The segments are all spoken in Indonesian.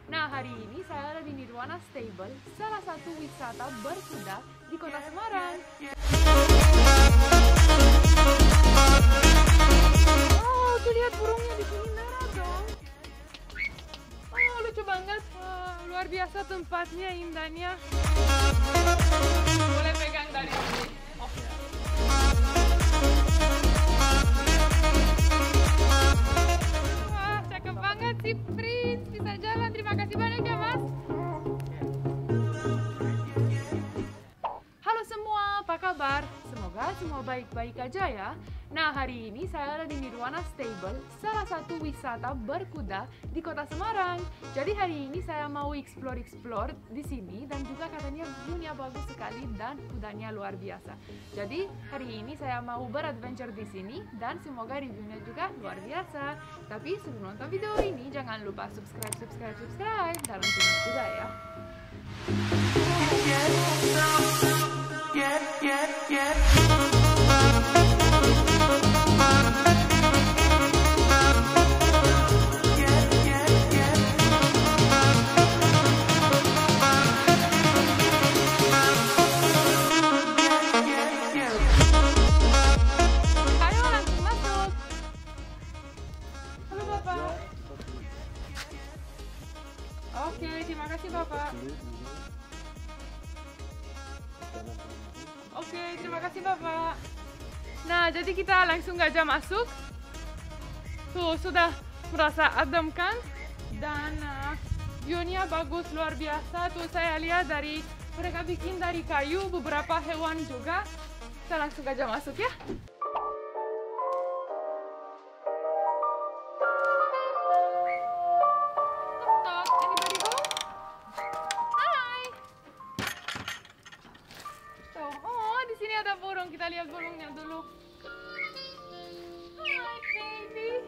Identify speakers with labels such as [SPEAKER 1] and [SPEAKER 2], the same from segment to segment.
[SPEAKER 1] Nah, hari ini saya ada di Nirwana Stable, salah satu wisata berkuda di kota Semarang. Oh, tuh lihat burungnya di sini merah dong. Oh, lucu banget. Luar biasa tempatnya, indahnya. Boleh pegang dari sini. Oh, ya. Wah, cakep banget si Prince. Bisa jalan. Terima kasih banyak ya, Mas. Halo semua, apa kabar? Semoga semua baik-baik aja ya. Nah, hari ini saya ada di Nirwana Stable, salah satu wisata berkuda di kota Semarang. Jadi hari ini saya mau explore di sini dan juga katanya view-nya bagus sekali dan kudanya luar biasa. Jadi hari ini saya mau beradventure di sini dan semoga reviewnya juga luar biasa. Tapi sebelum nonton video ini jangan lupa subscribe dan loncengnya juga ya. Ayo langsung masuk. Halo Bapak. Oke, terima kasih Bapak. Oke, terima kasih Bapak. Nah, jadi kita langsung aja masuk. Tuh, sudah merasa adem kan? Dan view-nya bagus, luar biasa. Tuh, saya lihat dari mereka bikin dari kayu, beberapa hewan juga. Kita langsung aja masuk ya. Tok, anybody home? Hai. Tuh, oh di sini ada burung. Kita lihat burungnya dulu. Hai baby.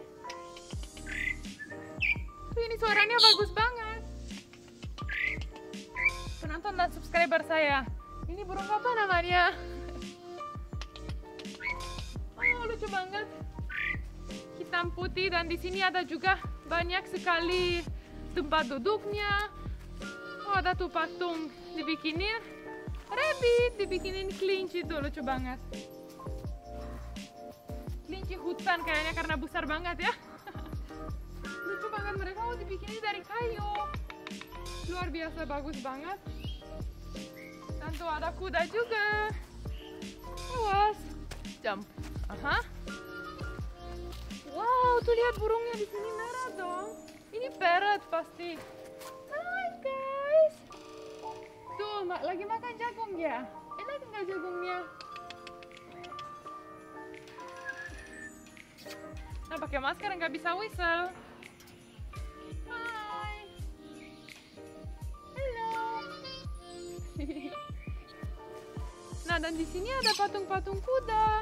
[SPEAKER 1] Tuh, ini suaranya bagus banget. Penonton dan subscriber saya. Ini burung apa namanya? Oh, lucu banget. Hitam putih dan di sini ada juga banyak sekali tempat duduknya. Oh, ada tuh patung dibikinin rabbit, dibikinin kelinci tuh, lucu banget. Kelinci hutan kayaknya karena besar banget ya. Lucu banget, mereka mau dibikinin dari kayu. Luar biasa, bagus banget. Dan tuh ada kuda juga. Awas, jump. Aha. Wow, tuh lihat burungnya di sini merah dong. Ini parrot pasti. Hai guys. Tuh, lagi makan jagung ya. Enak nggak jagungnya? Nah, pakai masker nggak bisa whistle. Hai. Halo. Nah, dan di sini ada patung-patung kuda.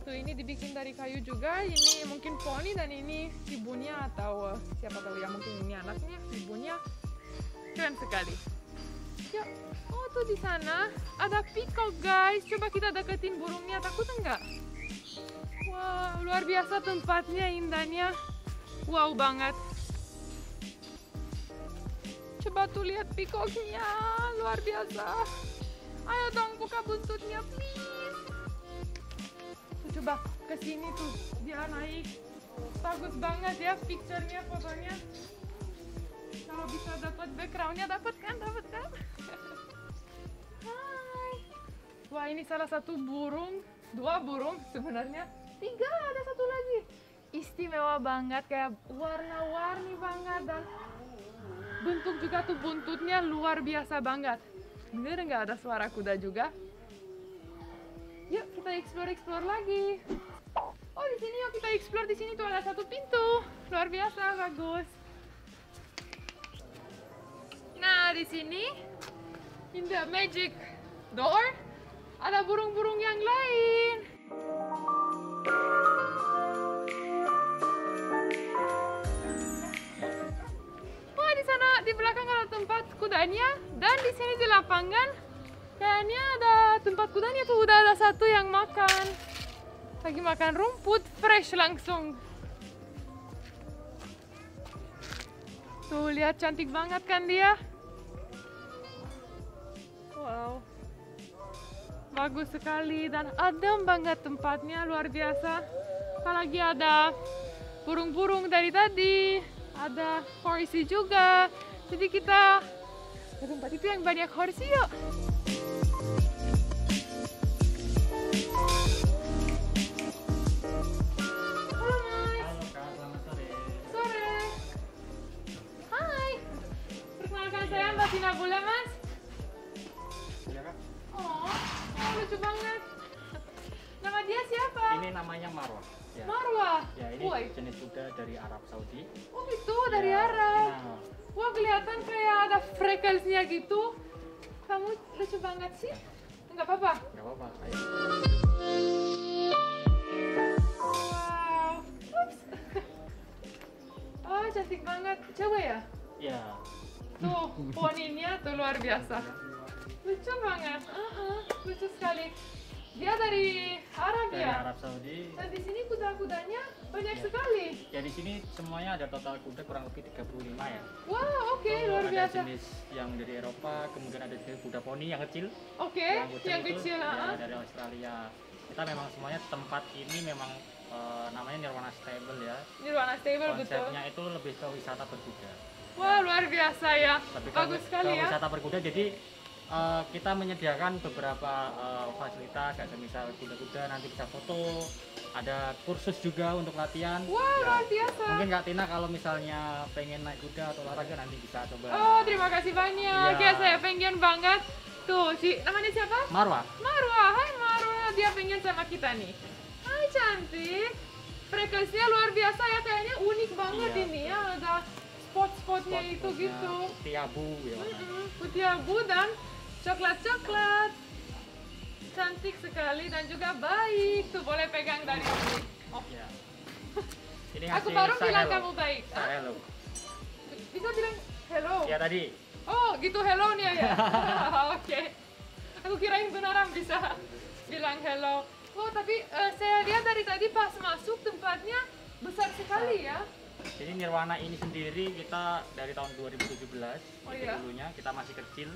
[SPEAKER 1] Tuh, ini dibikin dari kayu juga. Ini mungkin poni dan ini ibunya atau siapa tahu ya, mungkin ini anaknya, ibunya. Keren sekali. Ya, oh tuh di sana ada peacock guys. Coba kita deketin burungnya, takut enggak? Wow, luar biasa tempatnya, indahnya. Wow banget. Coba tuh lihat peacocknya, luar biasa. Ayo dong buka buntutnya please. Tuh, coba ke sini tuh, dia naik. Bagus banget ya picture-nya, fotonya. Kalau bisa dapat background-nya, dapat kan? Hai. Wah, ini salah satu burung, dua burung sebenarnya, tiga, ada satu lagi. Istimewa banget, kayak warna-warni banget dan bentuk juga tuh buntutnya luar biasa banget. Bener nggak ada suara kuda juga? Yuk kita explore lagi. Oh di sini, yuk kita explore di sini tuh ada satu pintu, luar biasa bagus. Nah, di sini in the magic door ada burung-burung yang lain. Wah, di sana di belakang ada tempat kudanya dan di sini di lapangan kayaknya ada tempat kudanya tuh, udah ada satu yang makan. Lagi makan rumput fresh langsung. Tuh, lihat cantik banget kan dia? Wow. Bagus sekali dan adem banget tempatnya, luar biasa. Apalagi ada burung-burung dari tadi, ada horsey juga. Jadi kita ke tempat itu yang banyak horsey yuk. Halo Mas.
[SPEAKER 2] Halo Kak, selamat sore.
[SPEAKER 1] Sore. Hai. Perkenalkan saya Mbak Vina Bula, Mas.
[SPEAKER 2] Iya Kak,
[SPEAKER 1] Oh, lucu banget. Nama dia siapa?
[SPEAKER 2] ini namanya Marwah. Ya,
[SPEAKER 1] Marwah.
[SPEAKER 2] ya ini
[SPEAKER 1] Woi.
[SPEAKER 2] jenis kuda dari Arab Saudi.
[SPEAKER 1] Oh gitu, dari
[SPEAKER 2] Ya,
[SPEAKER 1] Arab.
[SPEAKER 2] Nah,
[SPEAKER 1] Wah, kelihatan kayak ada freckles-nya gitu. Kamu lucu banget sih. Enggak apa-apa.
[SPEAKER 2] nggak apa-apa. Ayo.
[SPEAKER 1] Wow. Ups. Oh, cantik banget. Coba ya.
[SPEAKER 2] Ya,
[SPEAKER 1] Tuh, poninya tuh luar biasa. Lucu banget. Lucu sekali. Dia dari Arab
[SPEAKER 2] dari
[SPEAKER 1] ya?
[SPEAKER 2] Arab Saudi.
[SPEAKER 1] Dan di sini kuda-kudanya banyak
[SPEAKER 2] Ya.
[SPEAKER 1] sekali.
[SPEAKER 2] Ya di sini semuanya ada total kuda kurang lebih 35 ya.
[SPEAKER 1] Wow, oke,
[SPEAKER 2] Oh,
[SPEAKER 1] luar
[SPEAKER 2] ada
[SPEAKER 1] biasa.
[SPEAKER 2] jenis yang dari Eropa, kemudian ada jenis kuda poni yang kecil.
[SPEAKER 1] Oke,
[SPEAKER 2] kuda
[SPEAKER 1] yang
[SPEAKER 2] itu,
[SPEAKER 1] kecil.
[SPEAKER 2] ya, dari Australia. Kita memang semuanya tempat ini memang namanya Nirwana Stable ya.
[SPEAKER 1] Nirwana Stable, betul.
[SPEAKER 2] Konsepnya itu lebih ke wisata berkuda.
[SPEAKER 1] Wah, luar biasa ya.
[SPEAKER 2] Lebih ke,
[SPEAKER 1] Bagus sekali ya.
[SPEAKER 2] wisata berkuda, jadi kita menyediakan beberapa fasilitas kayak misal kuda-kuda nanti bisa foto, ada kursus juga untuk latihan.
[SPEAKER 1] Wah,
[SPEAKER 2] Ya,
[SPEAKER 1] luar biasa.
[SPEAKER 2] mungkin Kak Tina kalau misalnya pengen naik kuda atau olahraga nanti bisa coba.
[SPEAKER 1] Oh, terima kasih banyak.
[SPEAKER 2] Iya.
[SPEAKER 1] Ya, saya pengen banget. Tuh, namanya siapa?
[SPEAKER 2] Marwah.
[SPEAKER 1] Marwah. Hai Marwah, dia pengen sama kita nih. Hai, cantik. Frekuensinya luar biasa ya, kayaknya unik banget
[SPEAKER 2] Iya,
[SPEAKER 1] ini ya. Ada spot-spotnya itu
[SPEAKER 2] Spot-spotnya
[SPEAKER 1] gitu.
[SPEAKER 2] putih abu ya.
[SPEAKER 1] Putih abu dan coklat-coklat. Cantik sekali dan juga baik. Tuh, boleh pegang dari sini. Oh,
[SPEAKER 2] Ya. Ini
[SPEAKER 1] aku
[SPEAKER 2] hasil
[SPEAKER 1] baru
[SPEAKER 2] say
[SPEAKER 1] bilang
[SPEAKER 2] hello.
[SPEAKER 1] kamu baik.
[SPEAKER 2] Say hello.
[SPEAKER 1] Bisa bilang hello.
[SPEAKER 2] Ya tadi.
[SPEAKER 1] Oh, gitu hello nih ya. Oke. Aku kirain beneran bisa bilang hello. Oh, tapi saya lihat dari tadi pas masuk tempatnya besar sekali ya.
[SPEAKER 2] Jadi Nirwana ini sendiri kita dari tahun 2017
[SPEAKER 1] Oh,
[SPEAKER 2] itu
[SPEAKER 1] iya?
[SPEAKER 2] dulunya kita masih kecil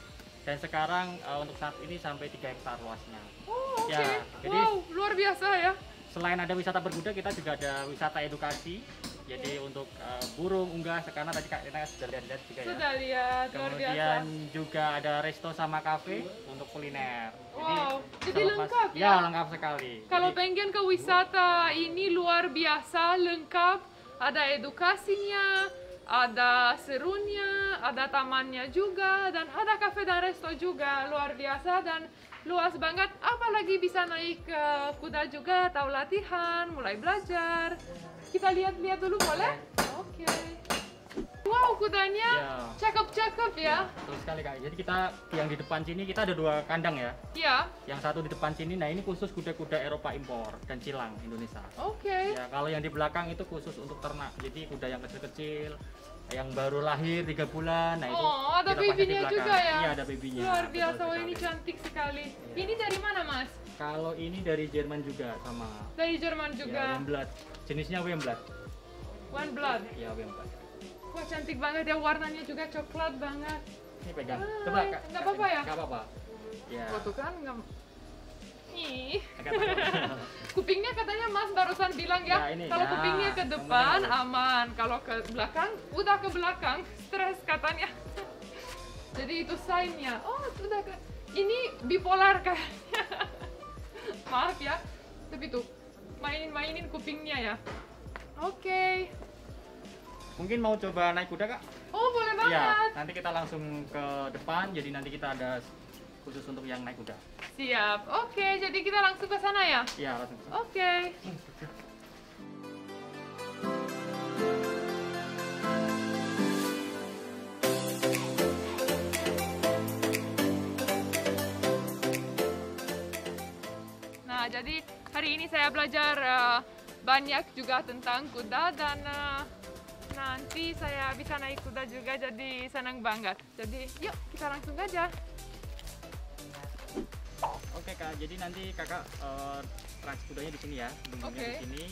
[SPEAKER 2] dan sekarang untuk saat ini sampai 3 hektar luasnya.
[SPEAKER 1] Oh, oke.
[SPEAKER 2] Ya, jadi
[SPEAKER 1] Wow, luar biasa ya.
[SPEAKER 2] selain ada wisata berkuda kita juga ada wisata edukasi. Jadi untuk burung, unggas, karena tadi Kak Tina sudah lihat juga ya.
[SPEAKER 1] Sudah lihat, luar biasa.
[SPEAKER 2] Kemudian juga ada resto sama kafe untuk kuliner.
[SPEAKER 1] Wow, jadi
[SPEAKER 2] selepas-
[SPEAKER 1] lengkap
[SPEAKER 2] ya.
[SPEAKER 1] ya?
[SPEAKER 2] Lengkap sekali.
[SPEAKER 1] Kalau
[SPEAKER 2] Jadi,
[SPEAKER 1] pengen ke wisata ini luar biasa, lengkap. Ada edukasinya, ada serunya, ada tamannya juga, dan ada kafe dan resto juga. Luar biasa dan luas banget. Apalagi bisa naik kuda juga, tahu latihan, mulai belajar. Kita lihat-lihat dulu boleh? Oke. Wow, kudanya
[SPEAKER 2] Ya.
[SPEAKER 1] cakep-cakep ya.
[SPEAKER 2] betul sekali Kak. Jadi kita yang di depan sini kita ada 2 kandang ya.
[SPEAKER 1] Ya,
[SPEAKER 2] Yang satu di depan sini, nah ini khusus kuda-kuda Eropa impor dan cilang Indonesia.
[SPEAKER 1] oke.
[SPEAKER 2] Ya, kalau yang di belakang itu khusus untuk ternak. Jadi kuda yang kecil-kecil, yang baru lahir 3 bulan, nah itu.
[SPEAKER 1] Oh, ada
[SPEAKER 2] kita pakai di
[SPEAKER 1] babynya
[SPEAKER 2] belakang.
[SPEAKER 1] juga ya?
[SPEAKER 2] Iya, ada babynya.
[SPEAKER 1] Luar
[SPEAKER 2] betul
[SPEAKER 1] biasa, wah
[SPEAKER 2] sekali.
[SPEAKER 1] ini cantik sekali.
[SPEAKER 2] Iya.
[SPEAKER 1] Ini dari mana, Mas?
[SPEAKER 2] Kalau ini dari Jerman juga sama.
[SPEAKER 1] Dari Jerman
[SPEAKER 2] Ya,
[SPEAKER 1] juga.
[SPEAKER 2] Wemblood. Jenisnya Wemblood.
[SPEAKER 1] One Blood.
[SPEAKER 2] Ya, Wemblood.
[SPEAKER 1] Wah, cantik banget ya, warnanya juga coklat banget.
[SPEAKER 2] Ini pegang.
[SPEAKER 1] Hai,
[SPEAKER 2] Coba Kak.
[SPEAKER 1] nggak apa-apa ya?
[SPEAKER 2] Nggak apa-apa. Ya.
[SPEAKER 1] Oh, tuh kan nggak... Ih,
[SPEAKER 2] Agak takut.
[SPEAKER 1] kupingnya katanya Mas barusan bilang ya,
[SPEAKER 2] Ya, ini,
[SPEAKER 1] kalau
[SPEAKER 2] ya,
[SPEAKER 1] kupingnya ke
[SPEAKER 2] yang
[SPEAKER 1] depan
[SPEAKER 2] benar.
[SPEAKER 1] aman, kalau ke belakang, udah ke belakang, stres katanya. Jadi itu sign-nya. Oh, sudah ke... Ini bipolar kayaknya. Maaf ya, tapi tuh, mainin kupingnya ya. Oke.
[SPEAKER 2] Mungkin mau coba naik kuda Kak?
[SPEAKER 1] Oh, boleh banget.
[SPEAKER 2] Ya, nanti kita langsung ke depan. Jadi nanti kita ada khusus untuk yang naik kuda.
[SPEAKER 1] Siap. Oke, jadi kita langsung ke sana ya.
[SPEAKER 2] Iya, langsung.
[SPEAKER 1] Oke. Nah, jadi hari ini saya belajar banyak juga tentang kuda dan nanti saya bisa naik kuda juga, jadi senang banget. Jadi yuk kita langsung aja.
[SPEAKER 2] Oke Kak, jadi nanti Kakak transit kudanya di sini ya, tunggunya
[SPEAKER 1] Oke.
[SPEAKER 2] di sini.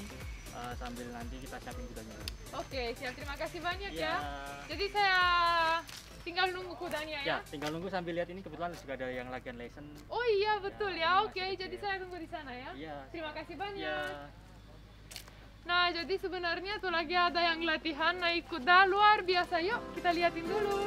[SPEAKER 2] sambil nanti kita siapin kudanya.
[SPEAKER 1] Oke, siap. Terima kasih banyak
[SPEAKER 2] Iya.
[SPEAKER 1] ya. Jadi saya tinggal nunggu kudanya ya.
[SPEAKER 2] Ya, tinggal nunggu sambil lihat ini kebetulan juga ada yang latihan lesson.
[SPEAKER 1] Oh iya betul
[SPEAKER 2] Ya,
[SPEAKER 1] ya.
[SPEAKER 2] ini
[SPEAKER 1] Oke,
[SPEAKER 2] masih
[SPEAKER 1] jadi
[SPEAKER 2] kecil.
[SPEAKER 1] saya tunggu di sana ya.
[SPEAKER 2] Iya.
[SPEAKER 1] Terima kasih
[SPEAKER 2] Iya.
[SPEAKER 1] banyak. Nah, jadi sebenarnya tuh lagi ada yang latihan naik kuda luar biasa. Yuk, kita liatin dulu.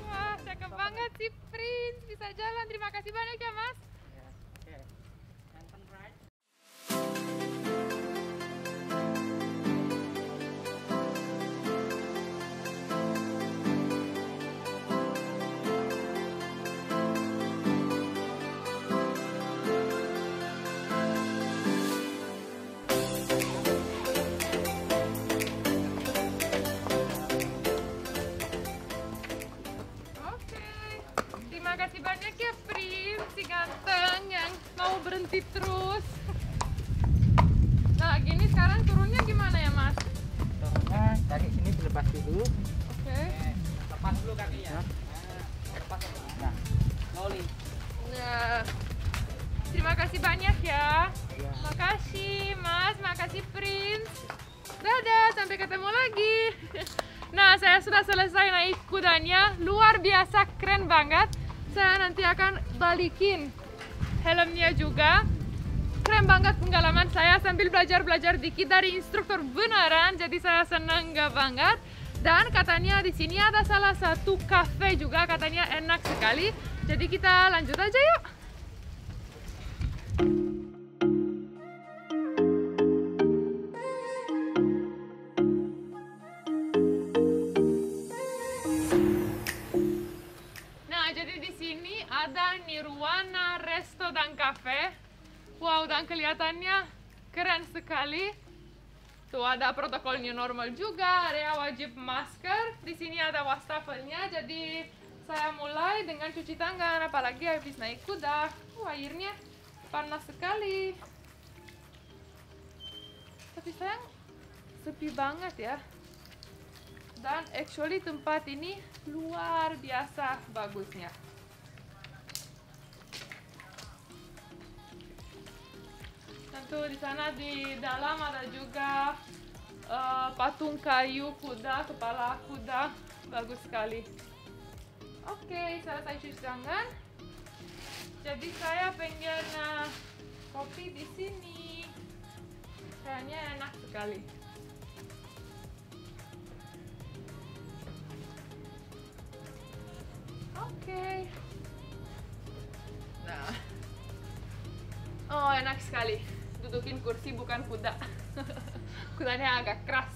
[SPEAKER 1] Wah, cakep banget sih Prince. Bisa jalan. Terima kasih banyak ya, Mas.
[SPEAKER 2] Ya, oke. Anthem right.
[SPEAKER 1] Oke. Terima kasih banyak ya, Prince, si ganteng yang mau berhenti terus. Nah, gini sekarang turunnya gimana ya, Mas?
[SPEAKER 2] Turunnya dari sini dilepas dulu.
[SPEAKER 1] Oke.
[SPEAKER 2] Lepas dulu kakinya. Lepas. Nah, slowly.
[SPEAKER 1] Nah, terima kasih banyak ya.
[SPEAKER 2] Ya.
[SPEAKER 1] Makasih, Mas. Makasih, Prince. Dadah, sampai ketemu lagi. Nah, saya sudah selesai naik kudanya. Luar biasa, keren banget. Saya nanti akan balikin helmnya juga. Keren banget pengalaman saya sambil belajar-belajar dikit dari instruktur beneran. Jadi saya senang nggak banget. Dan katanya di sini ada salah satu cafe juga, katanya enak sekali. Jadi kita lanjut aja yuk. Nah, jadi di sini ada Nirwana Resto dan Cafe. Wow, dan kelihatannya keren sekali. Tuh ada protokol new normal juga, area wajib masker. Di sini ada wastafelnya, jadi saya mulai dengan cuci tangan, apalagi habis naik kuda. Airnya panas sekali. Tapi sayang, sepi banget ya. Dan actually tempat ini luar biasa bagusnya. Tentu di sana di dalam ada juga patung kayu kuda, kepala kuda, bagus sekali. Oke, selesai cuci tangan. Jadi saya pengen kopi di sini. Kayaknya enak sekali. Oke. Nah. Oh, enak sekali. Dudukin kursi bukan kuda. Kudanya agak keras.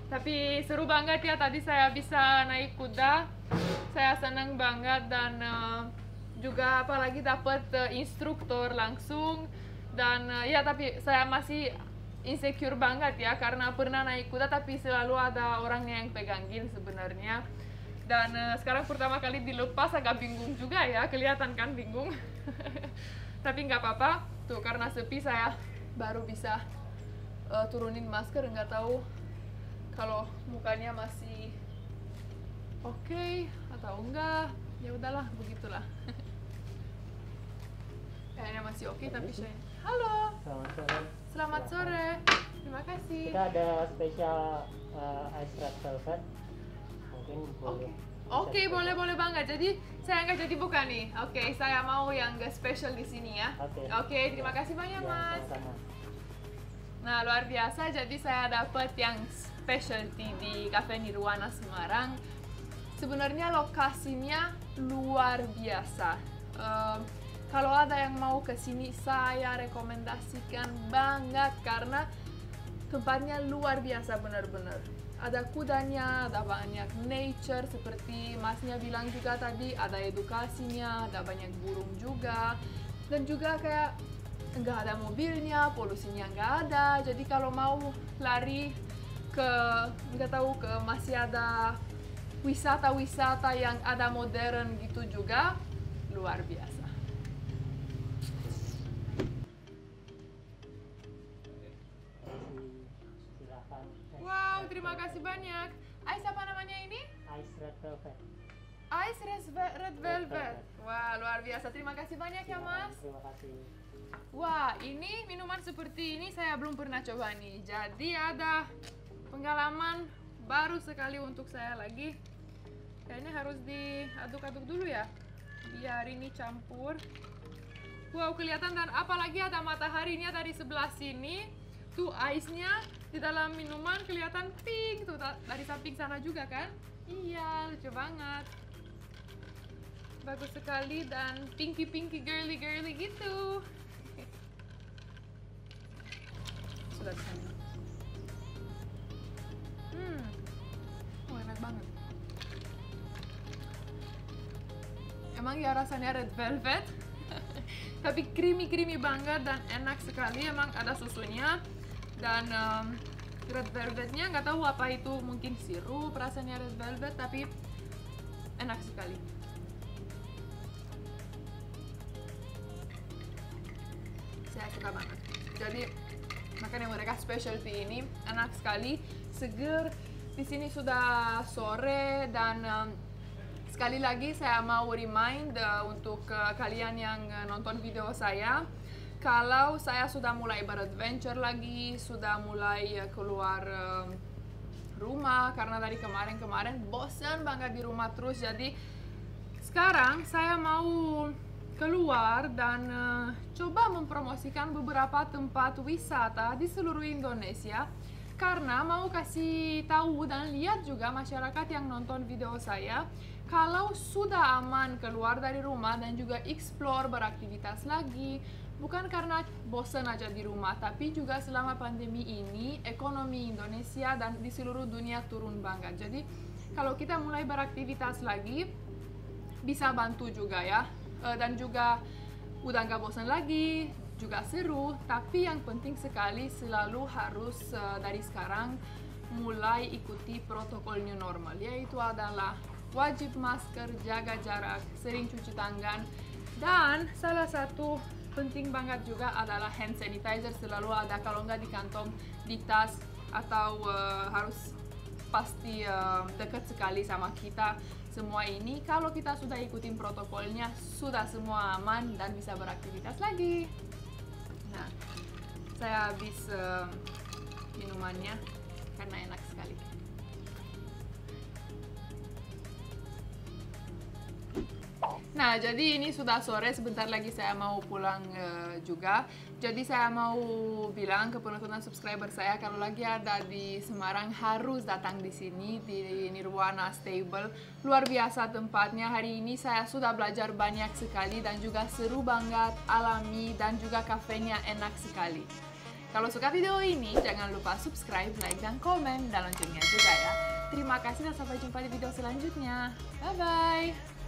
[SPEAKER 1] Tapi seru banget ya, tadi saya bisa naik kuda. Saya senang banget dan juga apalagi dapat instruktur langsung. Dan ya, tapi saya masih insecure banget ya karena pernah naik kuda tapi selalu ada orangnya yang pegangin sebenarnya. Dan sekarang pertama kali dilepas agak bingung juga ya, kelihatan kan bingung. Tapi nggak apa-apa, tuh karena sepi saya baru bisa turunin masker, nggak tahu kalau mukanya masih oke atau enggak. Ya udahlah, begitulah. Kayaknya masih oke, tapi saya... Halo,
[SPEAKER 2] Selamat sore.
[SPEAKER 1] selamat sore. Terima kasih.
[SPEAKER 2] Kita ada spesial ice red velvet. Mungkin boleh.
[SPEAKER 1] Oke, boleh banget. Jadi saya nggak jadi buka nih. Oke, saya mau yang nggak spesial di sini ya.
[SPEAKER 2] Oke.
[SPEAKER 1] Terima kasih banyak,
[SPEAKER 2] Ya,
[SPEAKER 1] Mas.
[SPEAKER 2] sama-sama.
[SPEAKER 1] Nah, luar biasa. Jadi saya dapat yang specialty di Cafe Nirwana Semarang. Sebenarnya lokasinya luar biasa. Kalau ada yang mau ke sini, saya rekomendasikan banget karena tempatnya luar biasa benar-benar. Ada kudanya, ada banyak nature seperti masnya bilang juga tadi, ada edukasinya, ada banyak burung juga, dan juga kayak nggak ada mobilnya, polusinya nggak ada. Jadi kalau mau lari ke, nggak tahu, ke masih ada wisata-wisata yang ada modern gitu juga, luar biasa. Wow, terima kasih banyak. Ice apa namanya ini?
[SPEAKER 2] Ice red velvet.
[SPEAKER 1] Ice red velvet. Wah, luar biasa. Terima kasih banyak ya, Mas.
[SPEAKER 2] Terima kasih.
[SPEAKER 1] Wah, ini minuman seperti ini saya belum pernah coba nih. Jadi ada pengalaman baru sekali untuk saya lagi. Kayaknya harus diaduk-aduk dulu ya, biar ini campur. Wow, kelihatan, dan apalagi ada mataharinya dari sebelah sini. Tuh ice-nya di dalam minuman kelihatan pink tuh dari samping sana juga kan? Iya, lucu banget. Bagus sekali dan pinky girly gitu. Sudah bisa minum. Enak banget. Emang ya rasanya red velvet, tapi creamy banget dan enak sekali. Emang ada susunya. Dan red velvetnya nggak tahu apa itu, mungkin sirup rasanya red velvet, tapi enak sekali. Saya suka banget. Jadi makanya mereka specialty ini enak sekali, seger. Di sini sudah sore dan sekali lagi saya mau remind untuk kalian yang nonton video saya. Kalau saya sudah mulai beradventure lagi, sudah mulai keluar rumah karena dari kemarin bosan banget di rumah terus. Jadi sekarang saya mau keluar dan coba mempromosikan beberapa tempat wisata di seluruh Indonesia, karena mau kasih tahu dan lihat juga masyarakat yang nonton video saya kalau sudah aman keluar dari rumah dan juga explore, beraktivitas lagi. Bukan karena bosan aja di rumah, tapi juga selama pandemi ini ekonomi Indonesia dan di seluruh dunia turun banget. Jadi kalau kita mulai beraktivitas lagi bisa bantu juga ya, dan juga udah nggak bosan lagi, juga seru. Tapi yang penting sekali selalu harus dari sekarang mulai ikuti protokol new normal, yaitu adalah wajib masker, jaga jarak, sering cuci tangan, dan salah satu penting banget juga adalah hand sanitizer selalu ada, kalau nggak di kantong, di tas, atau harus pasti dekat sekali sama kita. Semua ini kalau kita sudah ikutin protokolnya, sudah semua aman dan bisa beraktivitas lagi. Nah, saya habis minumannya karena enak sekali. Nah, jadi ini sudah sore, sebentar lagi saya mau pulang juga. Jadi saya mau bilang ke penonton dan subscriber saya, kalau lagi ada di Semarang harus datang di sini, di Nirwana Stable. Luar biasa tempatnya. Hari ini saya sudah belajar banyak sekali dan juga seru banget, alami, dan juga kafenya enak sekali. Kalau suka video ini, jangan lupa subscribe, like, dan komen, dan loncengnya juga ya. Terima kasih dan sampai jumpa di video selanjutnya. Bye-bye!